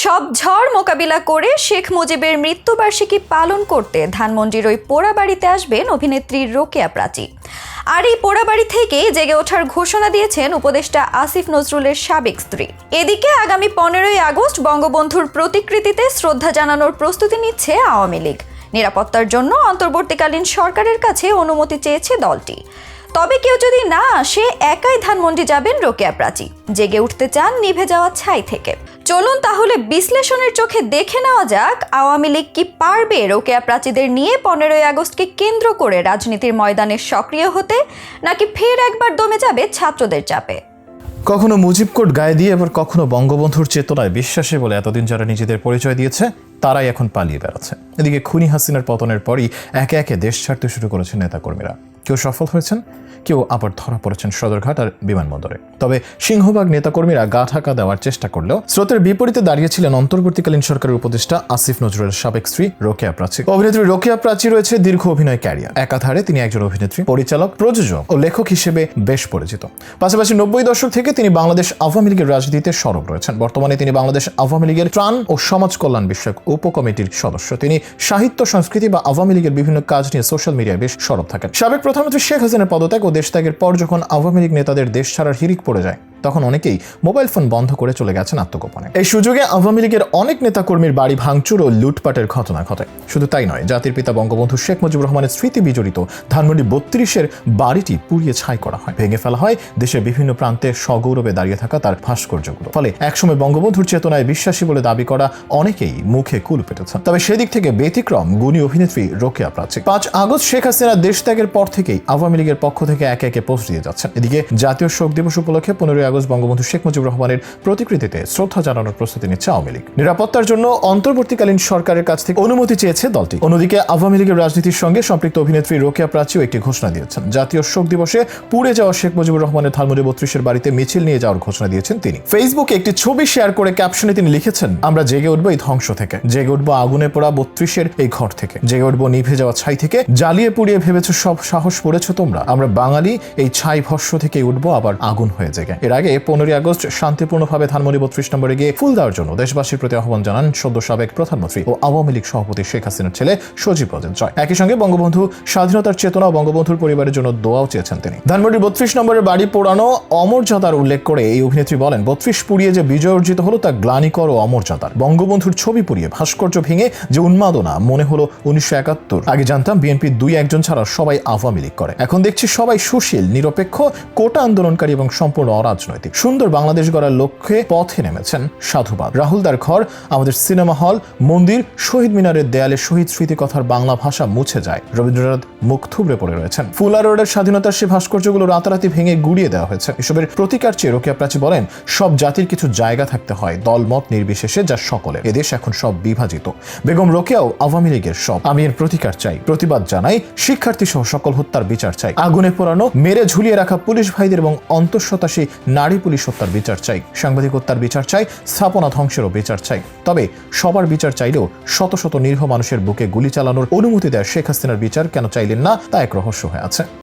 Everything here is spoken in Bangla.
সব ঝড় মোকাবিলা করে শেখ মুজিবের মৃত্যুবার্ষিকী পালন করতে ধানমন্ডির ওই পোড়াবাড়িতে আসবেন অভিনেত্রী রোকেয়া প্রাচী। আর এই পোড়াবাড়ি থেকেই জেগে ওঠার ঘোষণা দিয়েছেন উপদেষ্টা আসিফ নজরুলের সাবেক স্ত্রী। এদিকে আগামী 15ই আগস্ট বঙ্গবন্ধুর প্রতিকৃতিতে শ্রদ্ধা জানানোর প্রস্তুতি নিচ্ছে আওয়ামী লীগ। নিরাপত্তার জন্য অন্তর্বর্তীকালীন সরকারের কাছে অনুমতি চেয়েছে দলটি। তবে কেউ যদি না আসে, একাই ধানমন্ডি যাবেন রোকেয়া প্রাচী। জেগে উঠতে চান নিভে যাওয়া ছাই থেকে। চলুন তাহলে বিশ্লেষণের চোখে দেখে নেওয়া যাক আওয়ামী লীগ কি পারবে রোকেয়া প্রাচীদের নিয়ে 15ই আগস্টকে কেন্দ্র করে রাজনীতির ময়দানে সক্রিয় হতে, নাকি ফের একবার দমে যাবে ছাত্রদের চাপে। কখনো মুজিব কোট গায়ে দিয়ে, আবার কখনো বঙ্গবন্ধুর চেতনায় বিশ্বাসী বলে এতদিন যারা নিজেদের পরিচয় দিয়েছে তারাই এখন পালিয়ে বেড়াচ্ছে। এদিকে খুনি হাসিনার পতনের পরই একে একে দেশ ছাড়তে শুরু করেছেন নেতাকর্মীরা। কেউ সফল হয়েছেন, কেউ আবার ধরা পড়েছেন সদরঘাট আর বিমানবন্দরে। তবে সিংহভাগ নেতাকর্মীরা গা ঢাকা দেওয়ার চেষ্টা করলেও স্রোতের বিপরীতে দাঁড়িয়েছিলেন অন্তর্বর্তীকালীন সরকারের উপদেষ্টা আসিফ নজরুলের সাবেক স্ত্রী রোকেয়া প্রাচী। অভিনেত্রী রোকেয়া প্রাচী রয়েছে দীর্ঘ অভিনয় ক্যারিয়ার। একাধারে তিনি একজন অভিনেত্রী, পরিচালক, প্রযোজক ও লেখক হিসেবে বেশ পরিচিত। পাশাপাশি 90 দশক থেকে তিনি বাংলাদেশ আওয়ামী লীগের রাজনীতিতে সরব রয়েছেন। বর্তমানে তিনি বাংলাদেশ আওয়ামী লীগের ত্রাণ ও সমাজ কল্যাণ বিষয়ক উপকমিটির সদস্য। তিনি সাহিত্য, সংস্কৃতি বা আওয়ামী লীগের বিভিন্ন কাজ নিয়ে সোশ্যাল মিডিয়ায় বেশ সরব থাকেন। সাবেক প্রধানমন্ত্রী শেখ হাসিনার পদত্যাগ ও দেশত্যাগের পর যখন আওয়ামী লীগ নেতাদের দেশ ছাড়ার হিড়িক পড়ে যায়, তখন অনেকেই মোবাইল ফোন বন্ধ করে চলে গেছেন আত্মগোপনে। এই সুযোগে আওয়ামী লীগের অনেক নেতাকর্মীর বাড়ি ভাঙচুর ও লুটপাটের ঘটনা ঘটে। শুধু তাই নয়, জাতির পিতা বঙ্গবন্ধু শেখ মুজিবুর রহমানের স্মৃতি বিজড়িত ধানমন্ডি 32-এর বাড়িটি পুড়িয়ে ছাই করা হয়। ভেঙে ফেলা হয় দেশের বিভিন্ন প্রান্তে সগৌরবে দাঁড়িয়ে থাকা তার ভাস্কর্যগুলো। ফলে একসময় বঙ্গবন্ধুর চেতনায় বিশ্বাসী বলে দাবি করা অনেকেই মুখে কুল পেটেছেন। তবে সেদিক থেকে ব্যতিক্রম গুণী অভিনেত্রী রোকেয়া প্রাচী। 5 আগস্ট শেখ হাসিনা দেশ ত্যাগের পর থেকেই আওয়ামী লীগের পক্ষ থেকে একে একে পোস্ট দিয়ে যাচ্ছেন। এদিকে জাতীয় শোক দিবস উপলক্ষে 15ই আগস্ট বঙ্গবন্ধু শেখ মুজিবুর রহমানের প্রতিকৃতিতে শ্রদ্ধা জানানোর প্রস্তুতি নিচ্ছে আওয়ামী লীগ। নিরাপত্তার জন্য অন্তর্বর্তীকালীন সরকারের কাছ থেকে অনুমতি চেয়েছে দলটি। অন্যদিকে আওয়ামী লীগের রাজনীতির সঙ্গে সম্পৃক্ত অভিনেত্রী রোকেয়া প্রাচীও একটি ঘোষণা দিয়েছেন। জাতীয় শোক দিবসে পুড়ে যাওয়া শেখ মুজিবুর রহমানের ধানমন্ডি 32-এর বাড়িতে মিছিল নিয়ে যাওয়ার ঘোষণা দিয়েছেন তিনি। ফেসবুকে একটি ছবি শেয়ার করে ক্যাপশনে তিনি লিখেছেন, আমরা জেগে উঠবো এই ধ্বংস থেকে, জেগে উঠবো আগুনে পোড়া 32-এর এই ঘর থেকে, জেগে উঠবো নিভে যাওয়া ছাই থেকে। জ্বালিয়ে পুড়িয়ে ভেবেছো সব সাহস পড়েছো তোমরা, আমরা বাঙালি এই ছাই ভস্য থেকে উঠবো আবার আগুন হয়ে জেগে। এর আগে 15ই আগস্ট শান্তিপূর্ণভাবে ধানমন্ডি 32 নম্বরে গিয়ে ফুল দেওয়ার জন্য দেশবাসীর প্রতি আহ্বান জানান সদ্য সাবেক প্রধানমন্ত্রী ও আওয়ামী লীগ সভাপতি শেখ হাসিনার ছেলে সজীব ওয়াজেদ জয়। একই সঙ্গে বঙ্গবন্ধু স্বাধীনতার চেতনা ও বঙ্গবন্ধুর পরিবারের জন্য দোয়াও চেয়েছেন তিনি। ধানমন্ডি 32 নম্বরের বাড়ি পোড়ানো অমর্যাদার উল্লেখ করে এই অভিনেত্রী বলেন, 32 পুড়িয়ে যে বিজয় অর্জিত হলো তা গ্লানিকর ও অমর্যাদার। বঙ্গবন্ধুর ছবি পুড়িয়ে ভাস্কর্য ভেঙে যে উন্মাদনা, মনে হলো 1971। আগে জানতাম বিএনপি 2-1 ছাড়া সবাই আওয়ামী লীগ করে, এখন দেখছি সবাই সুশীল, নিরপেক্ষ, কোটা আন্দোলনকারী এবং সম্পূর্ণ অরাজনৈতিক। সুন্দর বাংলাদেশ গড়ার লক্ষ্যে পথে নেমেছেন, সাধুবাদ। রাহুলদার ঘর, আমাদের সিনেমা হল, মন্দির, শহীদ মিনারের দেয়ালে শহীদ স্মৃতিকথার বাংলা ভাষা মুছে যায়। রবীন্দ্রনাথ মুখ থুবড়ে পড়ে রয়েছেন। ফুলা রোডের স্বাধীনতার সে ভাস্কর্যগুলো রাতারাতি ভেঙে গুড়িয়ে দেওয়া হয়েছে। এসবের প্রতিকার চেয়ে রোকেয়া প্রাচী বলেন, সব জাতির কিছু জায়গা থাকতে হয়, দলমত নির্বিশেষে, যা সকলের। এদেশ এখন সব বিভাজিত। বেগম রোকেয়াও আওয়ামী লীগের সব। আমি এর প্রতিকার চাই, প্রতিবাদ জানাই, শিক্ষার্থী সহ সকল হত্যার বিচার চাই। আগুনে পোড়ানো, মেরে ঝুলিয়ে রাখা পুলিশ ভাইদের এবং অন্তঃসত্ত্বাসী নারী পুলিশ হত্যার বিচার চাই, সাংবাদিক হত্যার বিচার চাই, স্থাপনা ধ্বংসেরও বিচার চাই। তবে সবার বিচার চাইলেও শত শত নিরীহ মানুষের বুকে গুলি চালানোর অনুমতি দেয় শেখ হাসিনার বিচার কেন চাইলেন না, তা এক রহস্য হয়ে আছে।